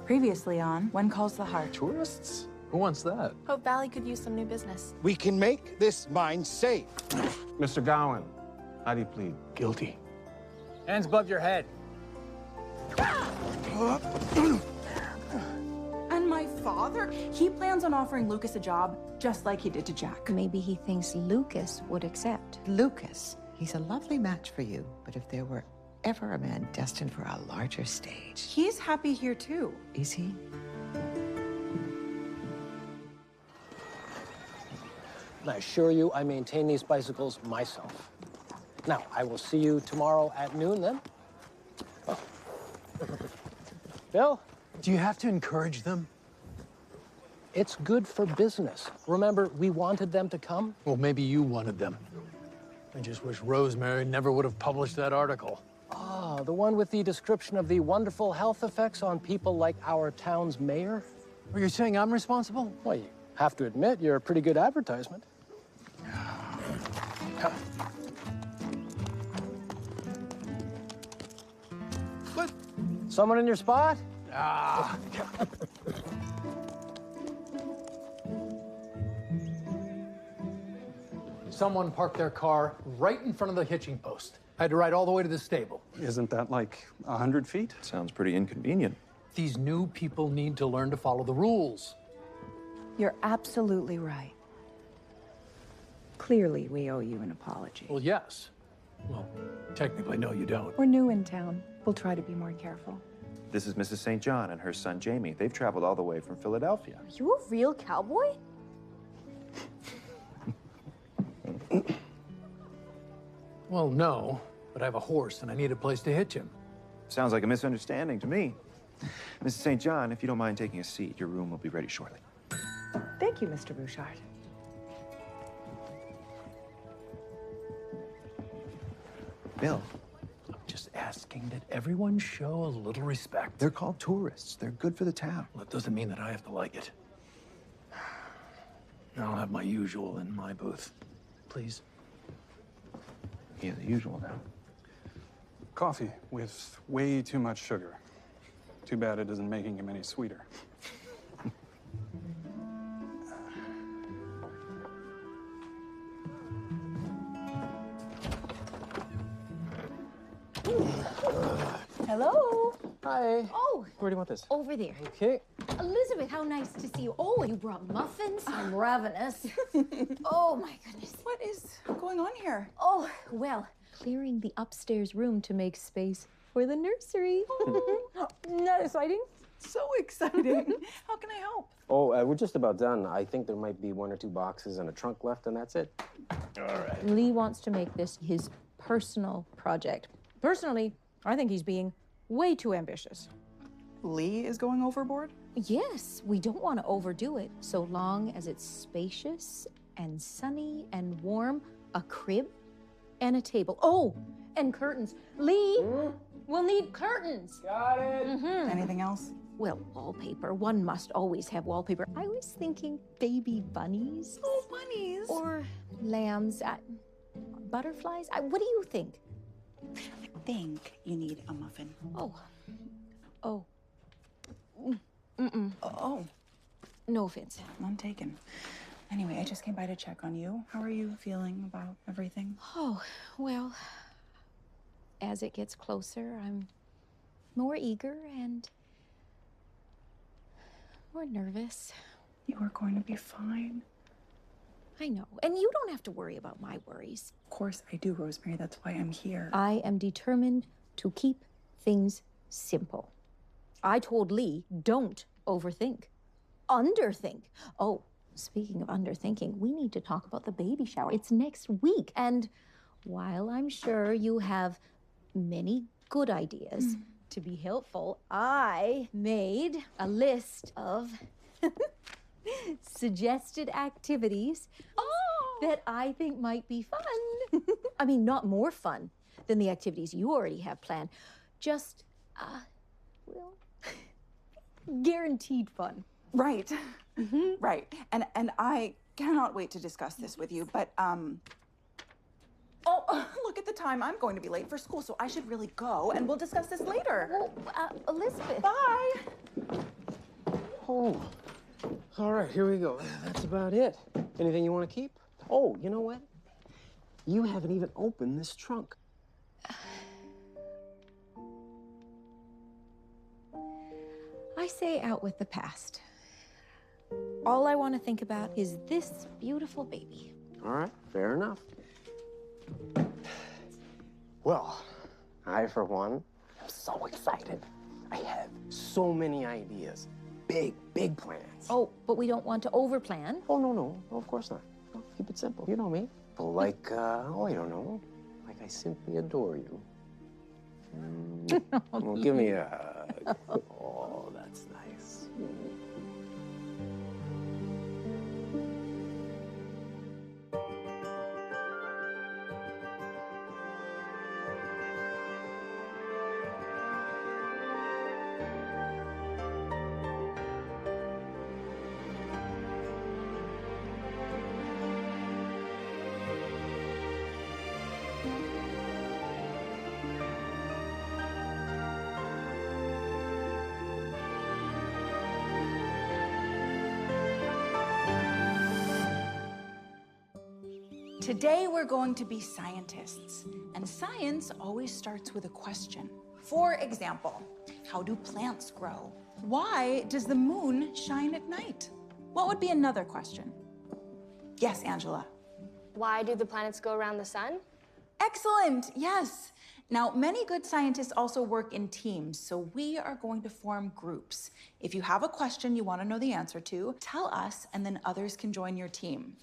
Previously on When Calls the Heart. Tourists? Who wants that? Hope Valley could use some new business. We can make this mine safe. Mr. Gowan, how do you plead? Guilty. Hands above your head. And my father? He plans on offering Lucas a job, just like he did to Jack. Maybe he thinks Lucas would accept. Lucas, he's a lovely match for you, but if there were ever a man destined for a larger stage... He's happy here, too. Is he? I assure you, I maintain these bicycles myself. Now, I will see you tomorrow at noon, then. Oh. Bill? Do you have to encourage them? It's good for business. Remember, we wanted them to come? Well, maybe you wanted them. I just wish Rosemary never would have published that article. Ah, the one with the description of the wonderful health effects on people like our town's mayor? Are you saying I'm responsible? Well, you have to admit, you're a pretty good advertisement. What? Someone in your spot? Ah. Someone parked their car right in front of the hitching post. I had to ride all the way to the stable. Isn't that like 100 feet? Sounds pretty inconvenient. These new people need to learn to follow the rules. You're absolutely right. Clearly, we owe you an apology. Well, yes. Well, technically, no, you don't. We're new in town. We'll try to be more careful. This is Mrs. St. John and her son, Jamie. They've traveled all the way from Philadelphia. Are you a real cowboy? Well, no, but I have a horse and I need a place to hitch him. Sounds like a misunderstanding to me. Mrs. St. John, if you don't mind taking a seat, your room will be ready shortly. Thank you, Mr. Bouchard. Bill, I'm just asking that everyone show a little respect. they're called tourists. They're good for the town. Well, that doesn't mean that I have to like it. I'll have my usual in my booth. Please. Yeah, the usual now. Coffee with way too much sugar. Too bad it isn't making him any sweeter. Hello? Hi. Oh, Where do you want this? over there. Okay. Elizabeth, how nice to see you. Oh, you brought muffins. I'm ravenous. Oh, my goodness. What is going on here? Oh, well, clearing the upstairs room to make space for the nursery. Isn't that exciting? So exciting. How can I help? Oh, we're just about done. I think there might be 1 or 2 boxes and a trunk left, and that's it. Lee wants to make this his personal project. Personally, I think he's being way too ambitious. Lee is going overboard? Yes, we don't want to overdo it. So long as it's spacious and sunny and warm, a crib and a table. Oh, and curtains. Lee, we'll need curtains. Got it. Anything else? Well, wallpaper. One must always have wallpaper. I was thinking baby bunnies. Oh, bunnies. Or lambs. Butterflies. What do you think? I think you need a muffin. Oh. Oh. Oh, No offense. none taken. Anyway, I just came by to check on you. How are you feeling about everything? Oh, well, as it gets closer, I'm more eager and more nervous. You are going to be fine. I know. And you don't have to worry about my worries. Of course I do, Rosemary. That's why I'm here. I am determined to keep things simple. I told Lee, don't overthink. Underthink. Oh, speaking of underthinking, we need to talk about the baby shower. It's next week. And while I'm sure you have many good ideas to be helpful, I made a list of suggested activities that I think might be fun. I mean, not more fun than the activities you already have planned. Just, well, guaranteed fun. Right. Right. And I cannot wait to discuss this with you, but, oh, look at the time. I'm going to be late for school, so I should really go, and we'll discuss this later. Well, Elizabeth. Bye. Oh, all right, here we go. That's about it. Anything you want to keep? Oh, you know what? You haven't even opened this trunk. I say out with the past. All I want to think about is this beautiful baby. All right, fair enough. Well, I, for one, am so excited. I have so many ideas. Big, big plans. Oh, but we don't want to overplan. Oh, no, of course not. No, keep it simple. You know me. Like, I don't know. Like I simply adore you. Well, give me a hug. Oh, that's nice. Today we're going to be scientists, and science always starts with a question. For example, how do plants grow? Why does the moon shine at night? What would be another question? Yes, Angela. Why do the planets go around the sun? Excellent, yes. Now, many good scientists also work in teams, so we are going to form groups. If you have a question you want to know the answer to, tell us, and then others can join your team.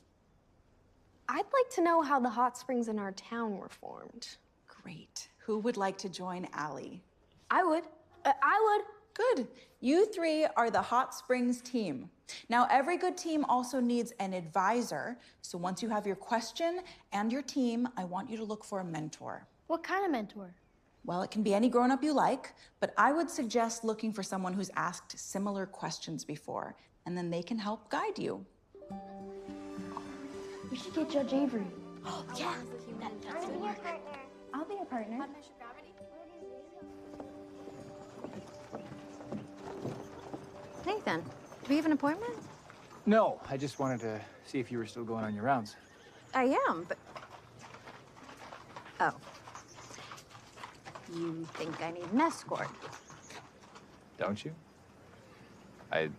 I'd like to know how the hot springs in our town were formed. Great. Who would like to join Allie? I would. I would. Good. You three are the Hot Springs team. Now, every good team also needs an advisor, so once you have your question and your team, I want you to look for a mentor. What kind of mentor? Well, it can be any grown-up you like, but I would suggest looking for someone who's asked similar questions before, and then they can help guide you. We should get Judge Avery. Oh, yeah. That's good work. I'll be your partner. Nathan, do we have an appointment? No, I just wanted to see if you were still going on your rounds. I am, but... Oh. You think I need an escort? Don't you? I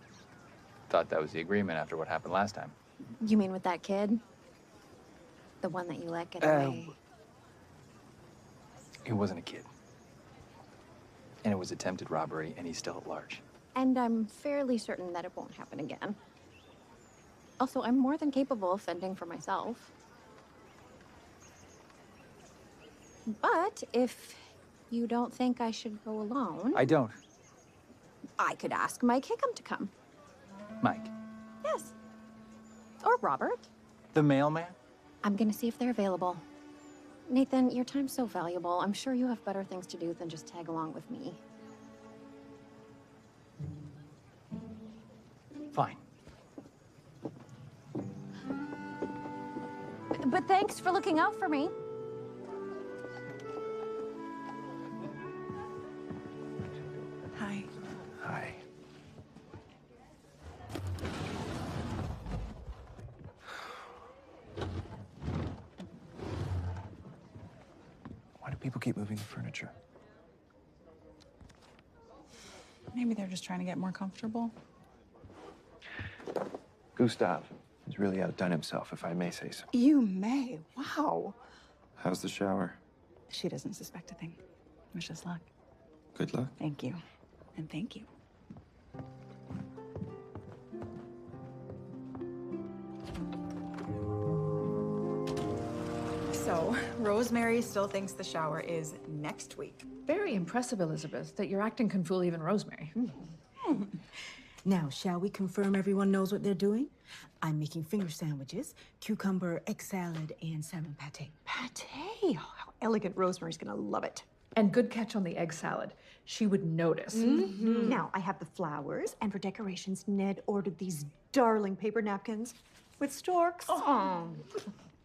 thought that was the agreement after what happened last time. You mean with that kid? The one that you let get away? It wasn't a kid. And it was attempted robbery, and he's still at large. And I'm fairly certain that it won't happen again. Also, I'm more than capable of fending for myself. But if you don't think I should go alone... I don't. I could ask Mike Hickam to come. Mike. Yes. Or Robert. The mailman? I'm gonna see if they're available. Nathan, your time's so valuable. I'm sure you have better things to do than just tag along with me. Fine. But thanks for looking out for me. Hi. Hi. Why do people keep moving the furniture? Maybe they're just trying to get more comfortable. Gustav has really outdone himself, if I may say so. You may. Wow. How's the shower? She doesn't suspect a thing. Wish us luck. Good luck. Thank you. And thank you. So, Rosemary still thinks the shower is next week. Very impressive, Elizabeth, that your acting can fool even Rosemary. Now, shall we confirm everyone knows what they're doing? I'm making finger sandwiches, cucumber, egg salad, and salmon pate. Pate? Oh, how elegant. Rosemary's gonna love it. And good catch on the egg salad. She would notice. Now, I have the flowers, and for decorations, Ned ordered these darling paper napkins with storks. Oh.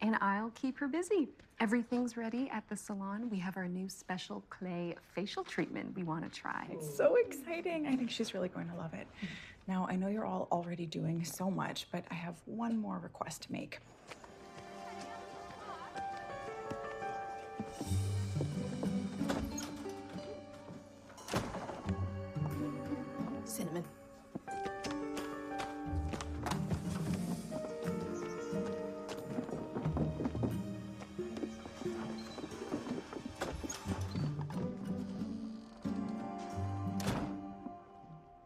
And I'll keep her busy. Everything's ready at the salon. We have our new special clay facial treatment we want to try. It's so exciting. I think she's really going to love it. Now, I know you're all already doing so much, but I have one more request to make. Cinnamon.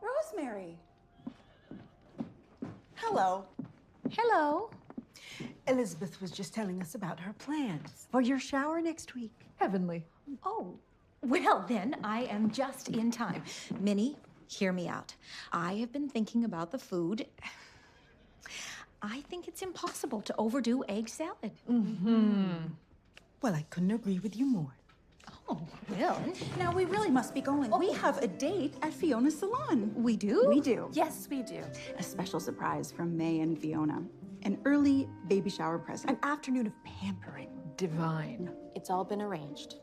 Rosemary. Hello. Hello. Elizabeth was just telling us about her plans. For your shower next week. Heavenly. Oh, well then, I am just in time. Minnie, hear me out. I have been thinking about the food. I think it's impossible to overdo egg salad. Well, I couldn't agree with you more. Oh, well. Now, we really must be going. We have a date at Fiona's salon. We do? We do. Yes, we do. A special surprise from May and Fiona. An early baby shower present. An afternoon of pampering. Divine. It's all been arranged.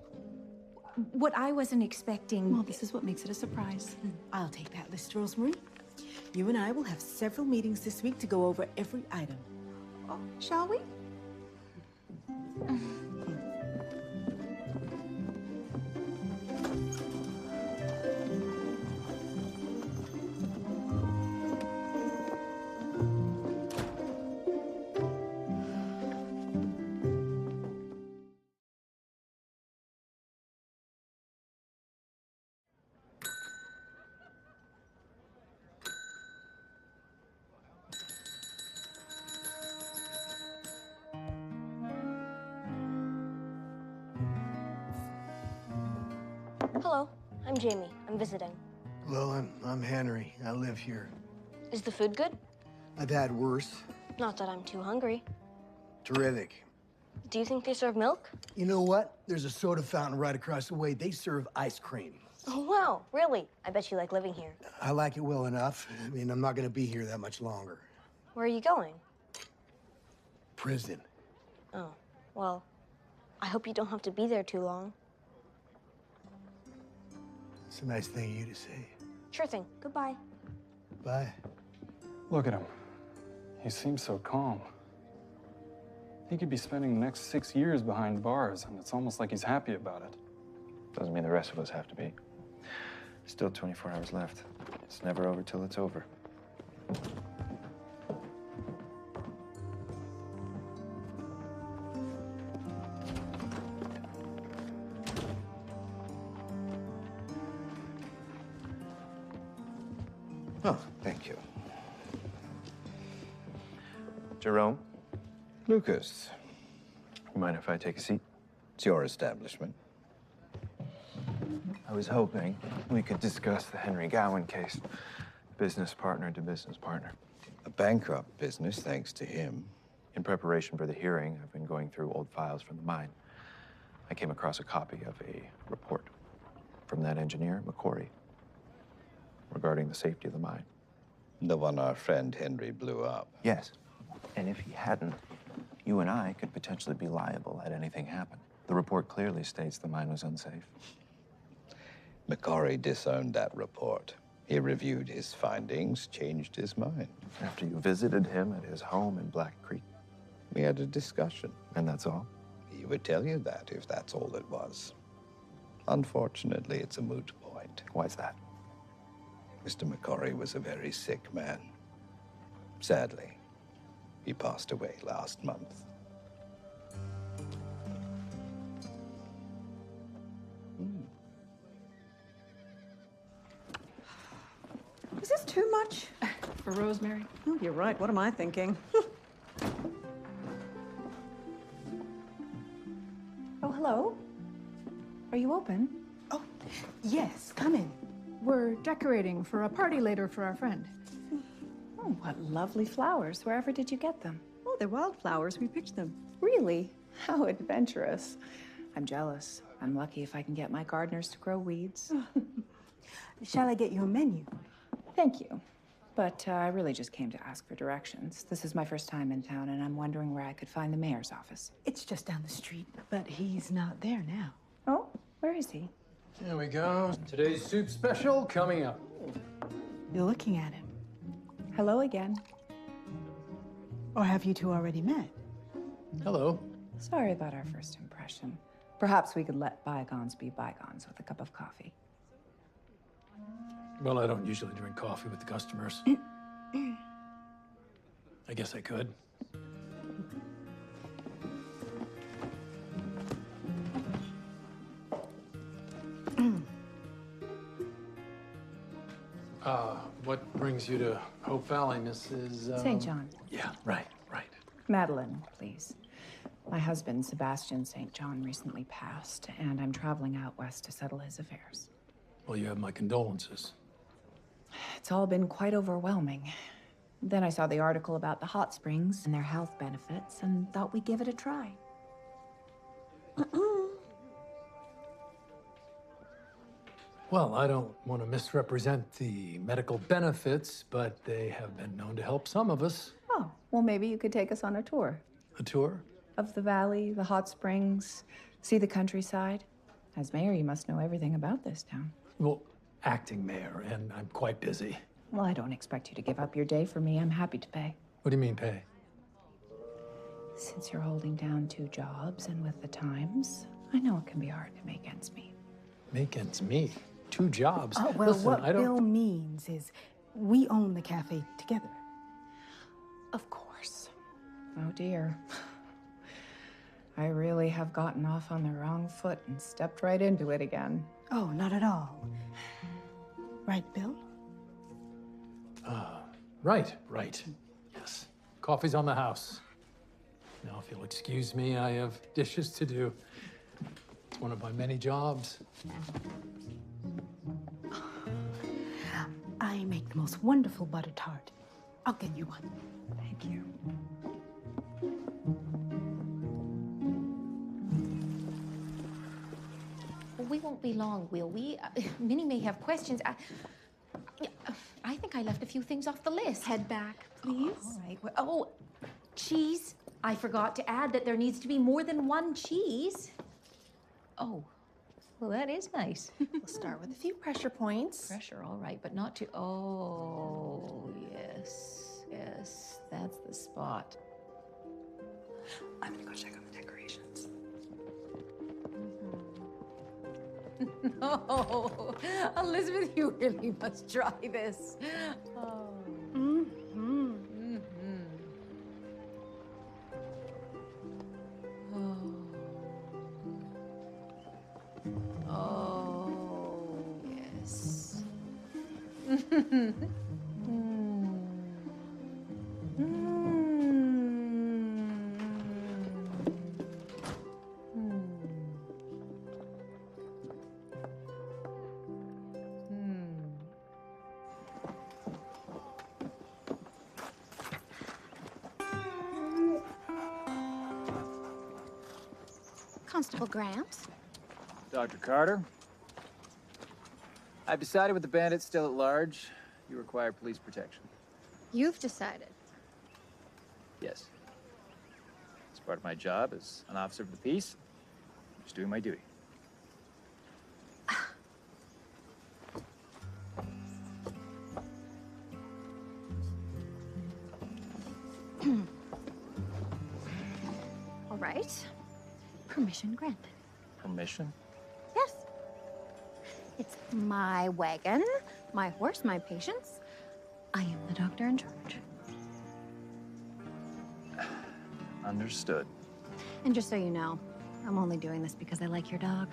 What I wasn't expecting... Well, this is what makes it a surprise. I'll take that list, Rosemary. You and I will have several meetings this week to go over every item. Oh, shall we? Hello, I'm Jamie. I'm visiting. Hello, I'm Henry. I live here. Is the food good? I've had worse. Not that I'm too hungry. Terrific. Do you think they serve milk? You know what? There's a soda fountain right across the way. They serve ice cream. Oh, wow, really? I bet you like living here. I like it well enough. I mean, I'm not gonna be here that much longer. Where are you going? Prison. Oh, well, I hope you don't have to be there too long. It's a nice thing of you to say. Sure thing. Goodbye. Bye. Look at him. He seems so calm. He could be spending the next 6 years behind bars, and it's almost like he's happy about it. Doesn't mean the rest of us have to be. Still 24 hours left. It's never over till it's over. Oh, thank you. Jerome? Lucas, You mind if I take a seat? it's your establishment. I was hoping we could discuss the Henry Gowan case. Business partner to business partner. A bankrupt business, thanks to him. In preparation for the hearing, I've been going through old files from the mine. I came across a copy of a report from that engineer, McCory, regarding the safety of the mine. The one our friend Henry blew up. Yes. And if he hadn't, you and I could potentially be liable had anything happen. The report clearly states the mine was unsafe. McCory disowned that report. He reviewed his findings, changed his mind. After you visited him at his home in Black Creek. We had a discussion. And that's all? He would tell you that if that's all it was. Unfortunately, it's a moot point. Why's that? Mr. McCory was a very sick man. Sadly, he passed away last month. Is this too much? For Rosemary? Oh, you're right. What am I thinking? Oh, hello. Are you open? Oh, yes, come in. We're decorating for a party later for our friend. Oh, what lovely flowers. Wherever did you get them? Oh, they're wildflowers. We picked them. Really? How adventurous. I'm jealous. I'm lucky if I can get my gardeners to grow weeds. Shall I get you a menu? Thank you. But I really just came to ask for directions. This is my first time in town, and I'm wondering where I could find the mayor's office. It's just down the street, but he's not there now. Oh, where is he? There we go. Today's soup special coming up. You're looking at him. Hello again. Or have you two already met? Hello. Sorry about our first impression. Perhaps we could let bygones be bygones with a cup of coffee. Well, I don't usually drink coffee with the customers. I guess I could. What brings you to Hope Valley, Mrs. St. John. Yeah, right. Madeline, please. My husband, Sebastian St. John, recently passed, and I'm traveling out west to settle his affairs. Well, you have my condolences. It's all been quite overwhelming. Then I saw the article about the hot springs and their health benefits and thought we'd give it a try. Well, I don't want to misrepresent the medical benefits, but they have been known to help some of us. Oh, well, maybe you could take us on a tour. A tour? Of the valley, the hot springs, see the countryside. As mayor, you must know everything about this town. Well, acting mayor, and I'm quite busy. Well, I don't expect you to give up your day for me. I'm happy to pay. What do you mean, pay? Since you're holding down 2 jobs and with the times, I know it can be hard to make ends meet. Make ends meet? 2 jobs? Oh, well, Listen, what I don't... Bill means is we own the cafe together. Of course. Oh, dear. I really have gotten off on the wrong foot and stepped right into it again. Oh, not at all. Right, Bill? Right. Yes. Coffee's on the house. Now, if you'll excuse me, I have dishes to do. It's one of my many jobs. I make the most wonderful butter tart. I'll get you one. Thank you. We won't be long, will we? Minnie may have questions. I think I left a few things off the list. Head back, please. All right. Well, oh, cheese. I forgot to add that there needs to be more than 1 cheese. Oh, well, that is nice. We'll start with a few pressure points. Pressure, all right, but not too... Oh, yes, that's the spot. I'm gonna go check on the decorations. No, Elizabeth, you really must try this. Oh. Oh, yes. Constable Grant. Dr. Carter, I've decided with the bandits still at large, you require police protection. You've decided. Yes. As part of my job as an officer of the peace, I'm just doing my duty. All right. Permission granted. Permission? Yes. It's my wagon, my horse, my patients. I am the doctor in charge. Understood. And just so you know, I'm only doing this because I like your dog.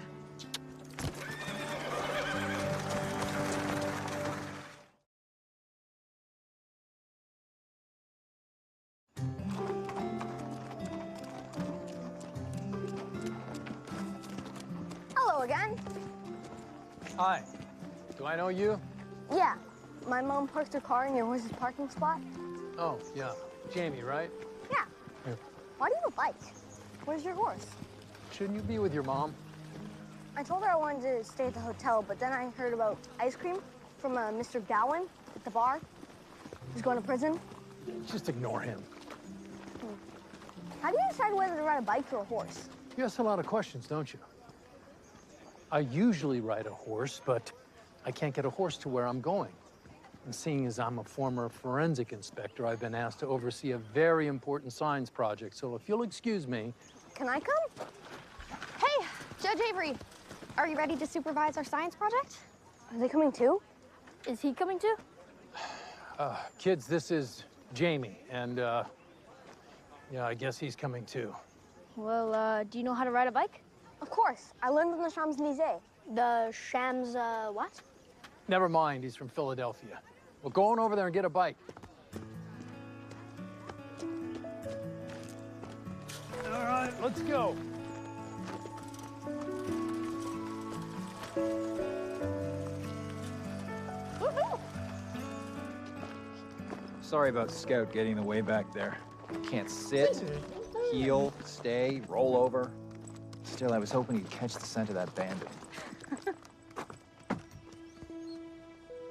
Hello again. Hi. Do I know you? Yeah, my mom parked her car in your horse's parking spot. Oh, yeah. Jamie, right? Yeah. Yeah. Why do you have a bike? Where's your horse? Shouldn't you be with your mom? I told her I wanted to stay at the hotel, but then I heard about ice cream from Mr. Gowan at the bar. He's going to prison? Just ignore him. How do you decide whether to ride a bike or a horse? You ask a lot of questions, don't you? I usually ride a horse, but I can't get a horse to where I'm going. And seeing as I'm a former forensic inspector, I've been asked to oversee a very important science project. So if you'll excuse me. Can I come? Hey, Judge Avery, are you ready to supervise our science project? Are they coming too? Is he coming too? Kids, this is Jamie, and yeah, I guess he's coming too. Well, do you know how to ride a bike? Of course. I learned on the Champs-Élysées. The Shams, what? Never mind, he's from Philadelphia. Well, go on over there and get a bike. All right, let's go. Sorry about Scout getting in the way back there. Can't sit, heel, stay, roll over. Still, I was hoping you'd catch the scent of that bandit.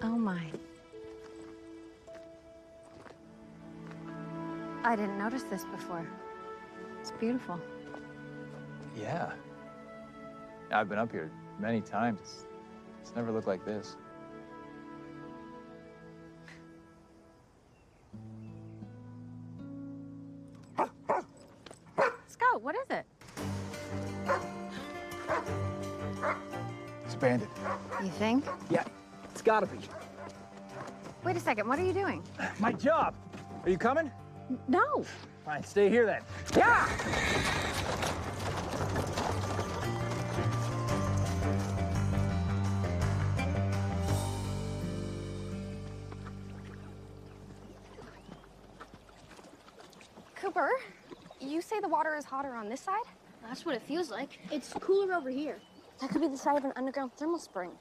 Oh my. I didn't notice this before. It's beautiful. Yeah. I've been up here many times. It's never looked like this. Scout, what is it? It's a bandit. You think? Yeah, it's gotta be. Wait a second, what are you doing? My job. Are you coming? No. Fine, stay here then. Yeah! Cooper, you say the water is hotter on this side? That's what it feels like. It's cooler over here. That could be the side of an underground thermal spring.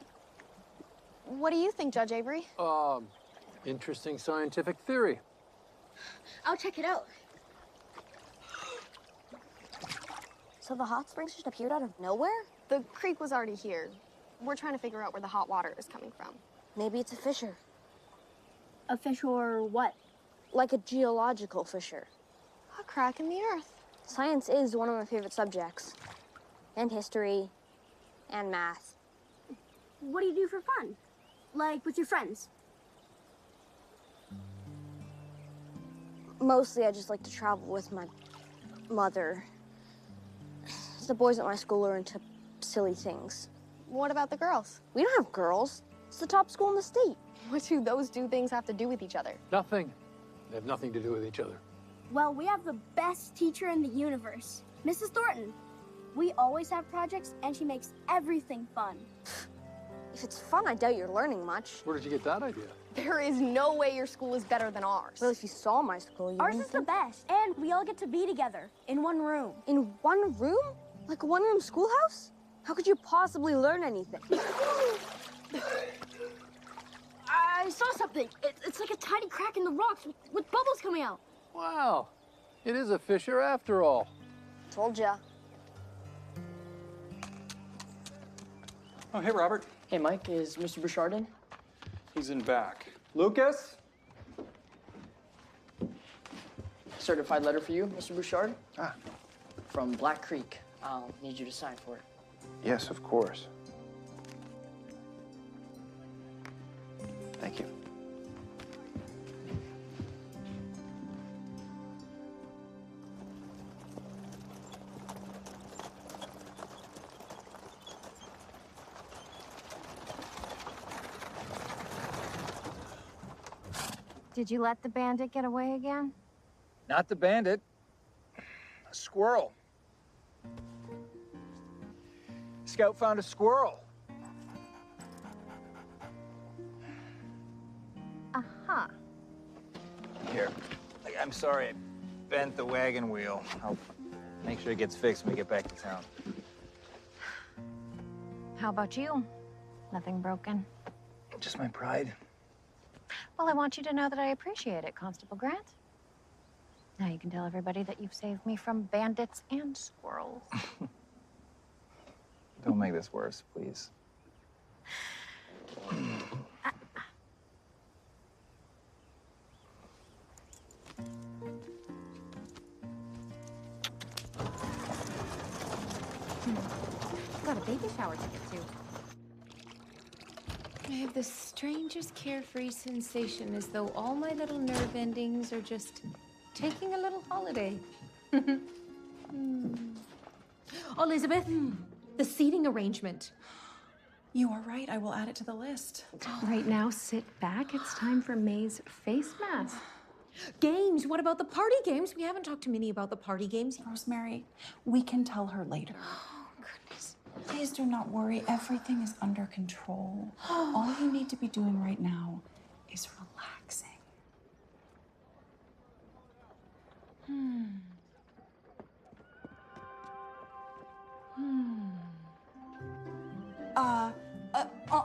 What do you think, Judge Avery? Interesting scientific theory. I'll check it out. So the hot springs just appeared out of nowhere? The creek was already here. We're trying to figure out where the hot water is coming from. Maybe it's a fissure. A fissure what? Like a geological fissure. A crack in the earth. Science is one of my favorite subjects. And history. And math. What do you do for fun? Like with your friends? Mostly I just like to travel with my mother. The boys at my school are into silly things. What about the girls? We don't have girls. It's the top school in the state. What do those two things have to do with each other? Nothing. They have nothing to do with each other. Well, we have the best teacher in the universe, Mrs. Thornton. We always have projects, and she makes everything fun. If it's fun, I doubt you're learning much. Where did you get that idea? There is no way your school is better than ours. Well, if you saw my school, you Ours is the best, and we all get to be together in one room. In one room? Like a one-room schoolhouse? How could you possibly learn anything? I saw something. It's like a tiny crack in the rocks with bubbles coming out. Wow. It is a fissure after all. Told ya. Oh, hey, Robert. Hey, Mike, is Mr. Bouchard in? He's in back. Lucas? Certified letter for you, Mr. Bouchard. Ah. From Black Creek. I'll need you to sign for it. Yes, of course. Thank you. Did you let the bandit get away again? Not the bandit. A squirrel. Scout found a squirrel. Uh-huh. Here. I'm sorry I bent the wagon wheel. I'll make sure it gets fixed when we get back to town. How about you? Nothing broken? Just my pride. Well, I want you to know that I appreciate it, Constable Grant. Now you can tell everybody that you've saved me from bandits and squirrels. Don't make this worse, please. baby shower ticket to? I have the strangest carefree sensation, as though all my little nerve endings are just taking a little holiday. Elizabeth, the seating arrangement. You are right. I will add it to the list. Right now, sit back. It's time for May's face mask. Games. What about the party games? We haven't talked to Minnie about the party games. Rosemary, we can tell her later. Oh, goodness. Please do not worry. Everything is under control. All you need to be doing right now is relaxing.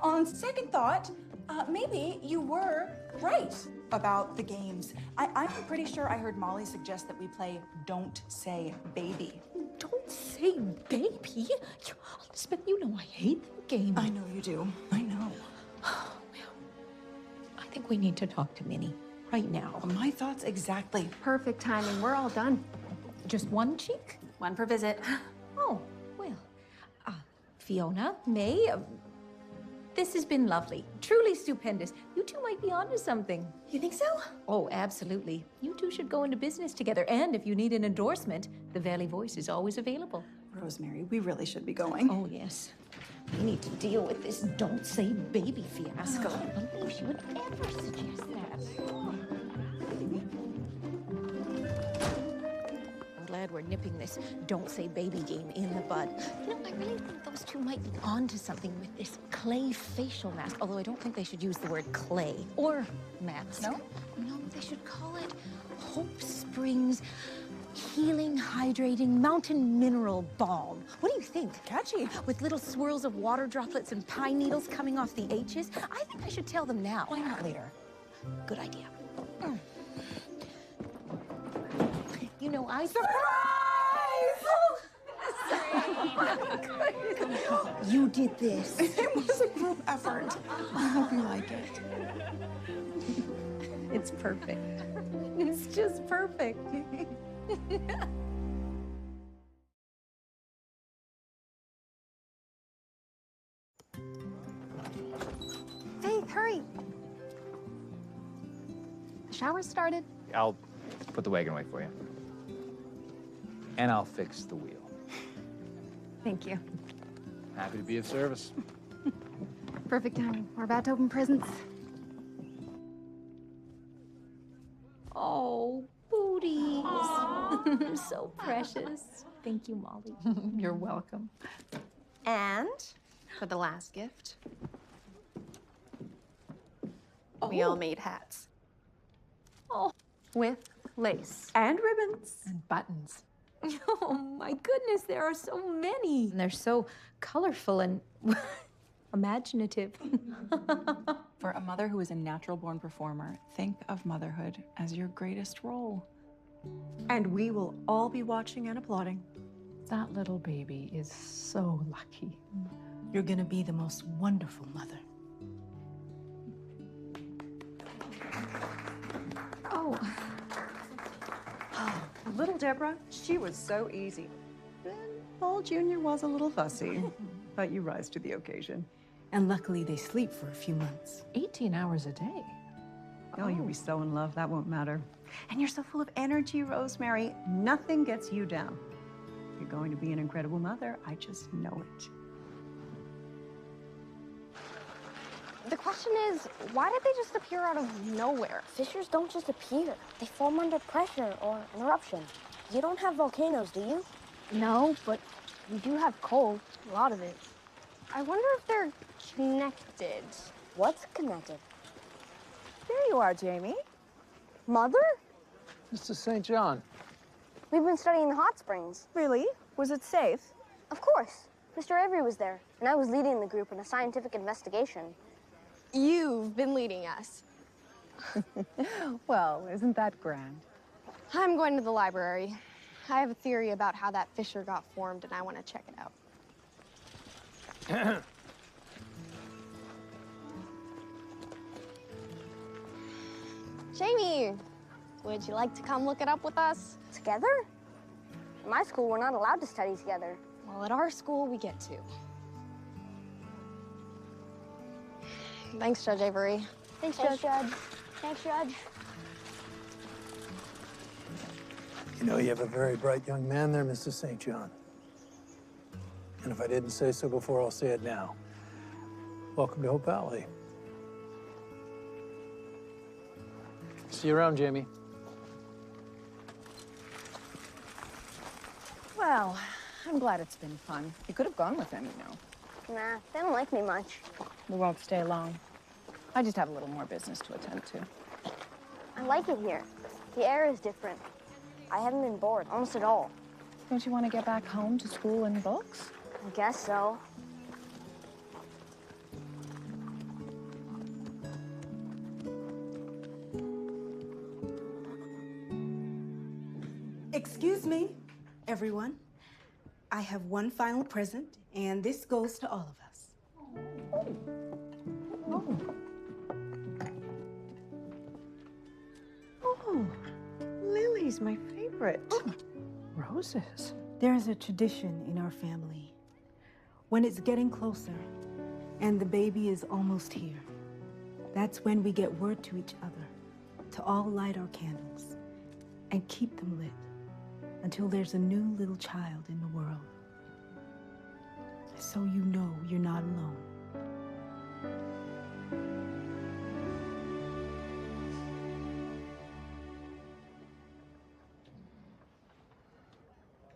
On second thought, maybe you were right about the games. I'm pretty sure I heard Molly suggest that we play Don't Say Baby. Don't say baby. Elizabeth, you know I hate that game. I know you do. I know. I think we need to talk to Minnie right now. My thoughts exactly. Perfect timing. We're all done. Just one cheek? One per visit. Oh, well. Fiona, May, this has been lovely. Truly stupendous. You two might be onto something. You think so? Oh, absolutely. You two should go into business together. And if you need an endorsement, the Valley Voice is always available. Rosemary, we really should be going. Oh, yes. We need to deal with this don't say baby fiasco. I can't believe she would ever suggest that. I'm glad we're nipping this don't say baby game in the bud. You know, I really think those two might be onto something with this clay facial mask, although I don't think they should use the word clay or mask. No? No, they should call it Hope Springs Healing, Hydrating Mountain Mineral Balm. What do you think? Catchy. With little swirls of water droplets and pine needles coming off the H's? I think I should tell them now. Why not later? Good idea. You know, I... Surprise! You did this. It was a group effort. I hope you like it. It's perfect. It's just perfect. Faith, hurry. The shower started. I'll put the wagon away for you. And I'll fix the wheel. Thank you. Happy to be of service. Perfect timing. We're about to open presents. Oh, booties. So precious. Thank you, Molly. You're welcome. And for the last gift, we all made hats. Oh. With lace. And ribbons. And buttons. Oh my goodness, there are so many. And they're so colorful and imaginative. For a mother who is a natural-born performer, think of motherhood as your greatest role. And we will all be watching and applauding. That little baby is so lucky. You're gonna be the most wonderful mother. Oh. Little Deborah, she was so easy. Then Paul Jr. was a little fussy, but you rise to the occasion. And luckily they sleep for a few months. 18 hours a day. Oh, you'll be so in love, that won't matter. And you're so full of energy, Rosemary. Nothing gets you down. You're going to be an incredible mother. I just know it. The question is, why did they just appear out of nowhere? Fissures don't just appear. They form under pressure or an eruption. You don't have volcanoes, do you? No, but we do have coal, a lot of it. I wonder if they're connected. What's connected? There you are, Jamie. Mother? Mr. St. John. We've been studying the hot springs. Really? Was it safe? Of course. Mr. Avery was there, and I was leading the group in a scientific investigation. You've been leading us. Well, isn't that grand? I'm going to the library. I have a theory about how that fissure got formed, and I want to check it out. Jamie, would you like to come look it up with us? Together? In my school, we're not allowed to study together. Well, at our school, we get to. Thanks, Judge Avery. Thanks, Thanks, Judge. Thanks, Judge. You know, you have a very bright young man there, Mr. St. John. And if I didn't say so before, I'll say it now. Welcome to Hope Valley. See you around, Jamie. Well, I'm glad it's been fun. You could have gone with them, you know. Nah, they don't like me much. We won't stay long. I just have a little more business to attend to. I like it here. The air is different. I haven't been bored, almost at all. Don't you want to get back home to school and books? I guess so. Excuse me, everyone. I have one final present, and this goes to all of us. Oh, Lily's my favorite. Roses. There's a tradition in our family. When it's getting closer and the baby is almost here, that's when we get word to each other to all light our candles and keep them lit until there's a new little child in the world. So you know you're not alone.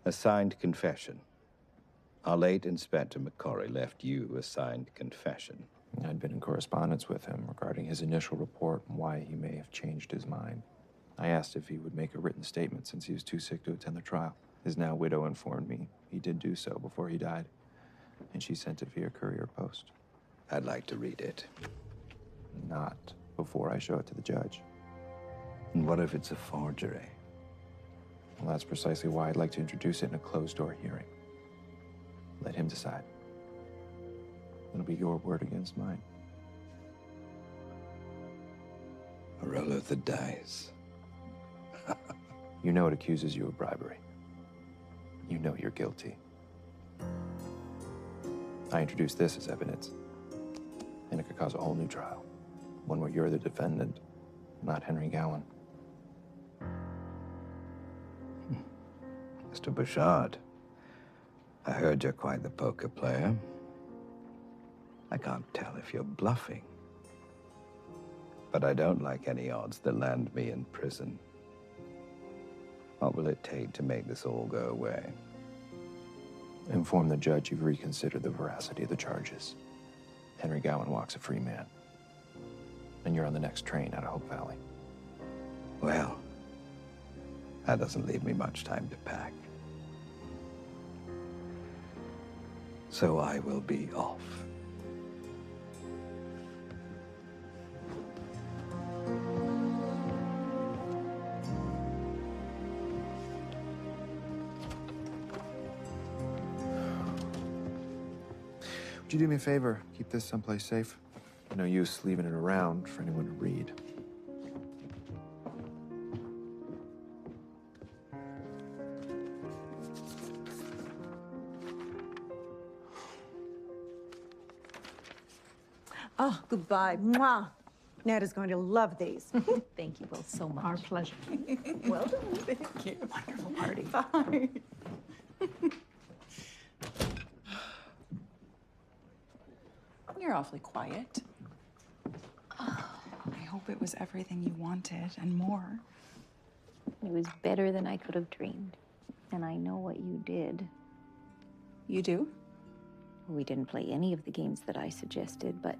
A signed confession. Our late Inspector McCorry left you a signed confession. I'd been in correspondence with him regarding his initial report and why he may have changed his mind. I asked if he would make a written statement since he was too sick to attend the trial. His now widow informed me he did do so before he died, and she sent it via courier post. I'd like to read it. Not before I show it to the judge. And what if it's a forgery? Well, that's precisely why I'd like to introduce it in a closed-door hearing. Let him decide. It'll be your word against mine. A roll of the dice. You know it accuses you of bribery. You know you're guilty. I introduce this as evidence, and it could cause a whole new trial. One where you're the defendant, not Henry Gowan. Mr. Bouchard, I heard you're quite the poker player. I can't tell if you're bluffing. But I don't like any odds that land me in prison. What will it take to make this all go away? Inform the judge you've reconsidered the veracity of the charges. Henry Gowan walks a free man. And you're on the next train out of Hope Valley. Well, that doesn't leave me much time to pack. So I will be off. Would you do me a favor? Keep this someplace safe. No use leaving it around for anyone to read. Oh, goodbye. Mwah. Ned is going to love these. Thank you both so much. Our pleasure. Well done. Thank you. Wonderful party. Bye. You're awfully quiet. I hope it was everything you wanted and more. It was better than I could have dreamed. And I know what you did. You do? We didn't play any of the games that I suggested, but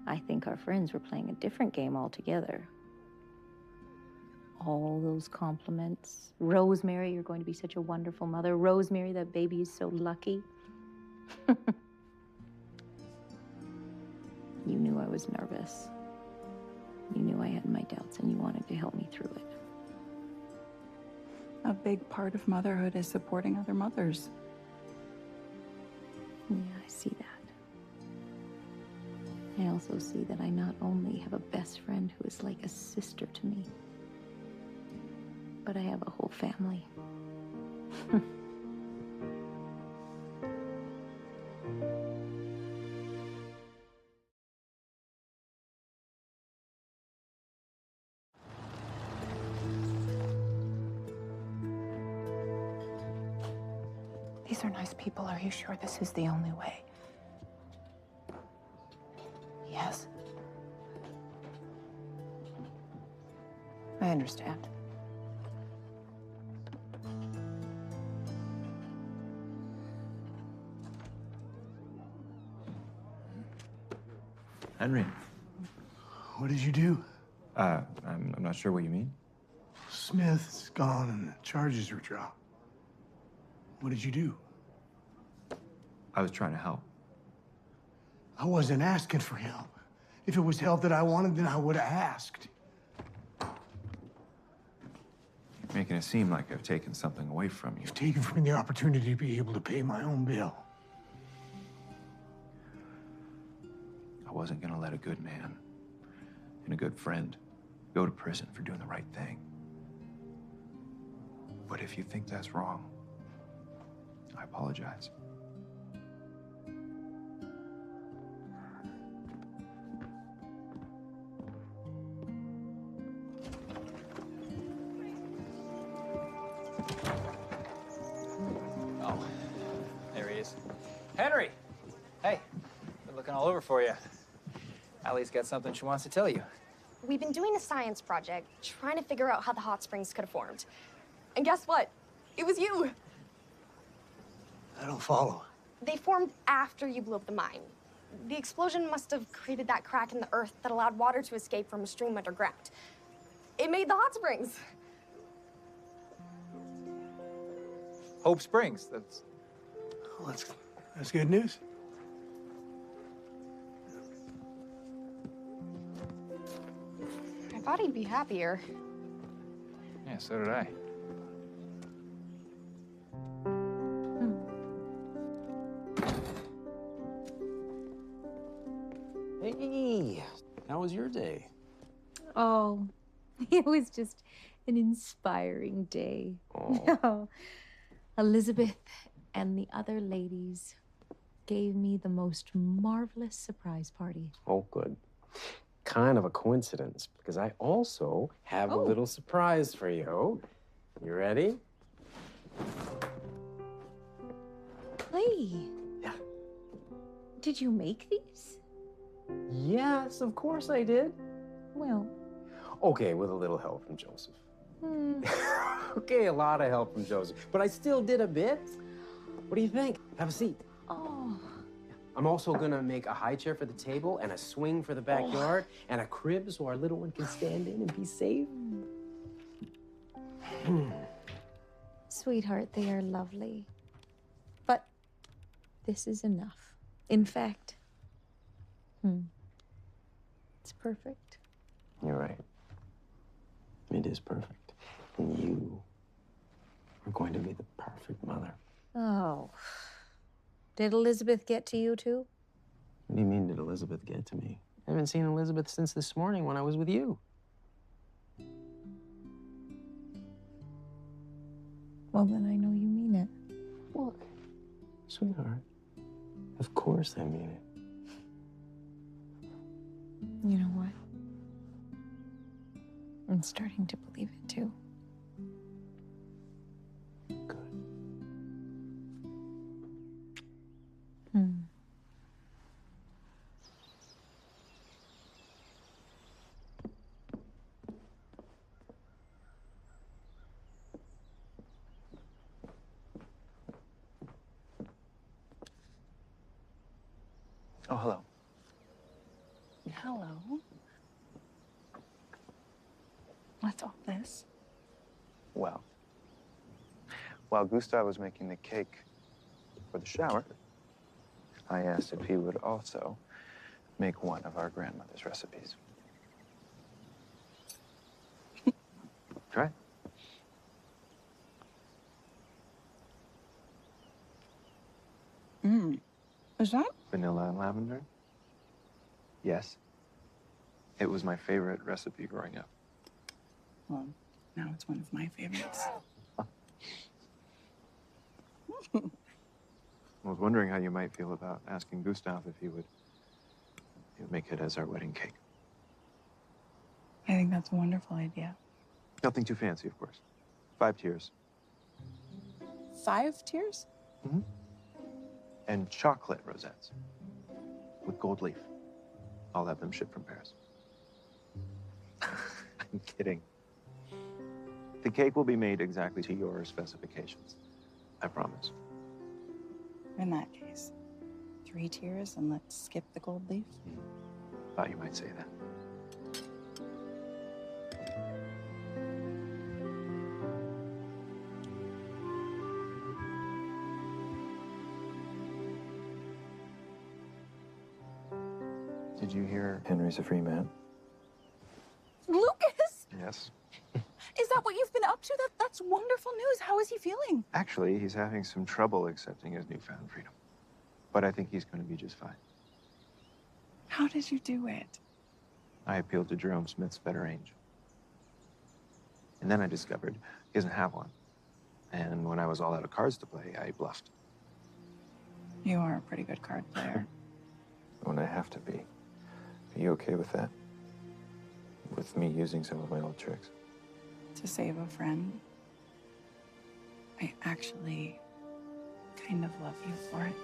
I think our friends were playing a different game altogether. All those compliments. Rosemary, you're going to be such a wonderful mother. Rosemary, that baby is so lucky. You knew I was nervous. You knew I had my doubts, and you wanted to help me through it. A big part of motherhood is supporting other mothers. Yeah, I see that. I also see that I not only have a best friend who is like a sister to me, but I have a whole family. These are nice people. Are you sure this is the only way? Yes. I understand. Henry. What did you do? I'm not sure what you mean. Smith's gone and the charges were dropped. What did you do? I was trying to help. I wasn't asking for help. If it was help that I wanted, then I would have asked. Making it seem like I've taken something away from you. You've taken from me the opportunity to be able to pay my own bill. I wasn't gonna let a good man and a good friend go to prison for doing the right thing. But if you think that's wrong, I apologize. Oh, there he is. Henry! Hey, been looking all over for you. Allie's got something she wants to tell you. We've been doing a science project, trying to figure out how the hot springs could have formed. And guess what? It was you. I don't follow. They formed after you blew up the mine. The explosion must have created that crack in the earth that allowed water to escape from a stream underground. It made the hot springs. Hope Springs, that's... Well, that's good news. I thought he'd be happier. Yeah, so did I. Hey, how was your day? Oh, it was just an inspiring day. No, Elizabeth and the other ladies gave me the most marvelous surprise party. Oh, good. Kind of a coincidence, because I also have a little surprise for you. You ready? Lee. Yeah. Did you make these? Yes, of course I did. Well. Okay, with a little help from Joseph. Hmm. Okay, a lot of help from Joseph, but I still did a bit. What do you think? Have a seat. Oh. I'm also gonna make a high chair for the table and a swing for the backyard and a crib so our little one can stand in and be safe. Sweetheart, they are lovely. But this is enough. In fact, it's perfect. You're right. It is perfect. And you are going to be the perfect mother. Oh. Did Elizabeth get to you too? What do you mean, did Elizabeth get to me? I haven't seen Elizabeth since this morning when I was with you. Well, then I know you mean it. Look, sweetheart, of course I mean it. You know what? I'm starting to believe it too. Good. Oh, hello. Hello. What's all this? Well, while Gustav was making the cake for the shower, I asked if he would also make one of our grandmother's recipes. Try it. Is that? Vanilla and lavender? Yes. It was my favorite recipe growing up. Well, now it's one of my favorites. I was wondering how you might feel about asking Gustav if he would make it as our wedding cake. I think that's a wonderful idea. Nothing too fancy, of course. 5 tiers. 5 tiers? Mm-hmm. And chocolate rosettes with gold leaf. I'll have them shipped from Paris. I'm kidding. The cake will be made exactly to your specifications. I promise. In that case, 3 tiers and let's skip the gold leaf. Thought you might say that. Did you hear Henry's a free man? Lucas! Yes. Is that what you've been up to? That's wonderful news. How is he feeling? Actually, he's having some trouble accepting his newfound freedom. But I think he's going to be just fine. How did you do it? I appealed to Jerome Smith's better angel. And then I discovered he doesn't have one. And when I was all out of cards to play, I bluffed. You are a pretty good card player. When I have to be. Are you okay with that? With me using some of my old tricks? To save a friend, I actually kind of love you for it.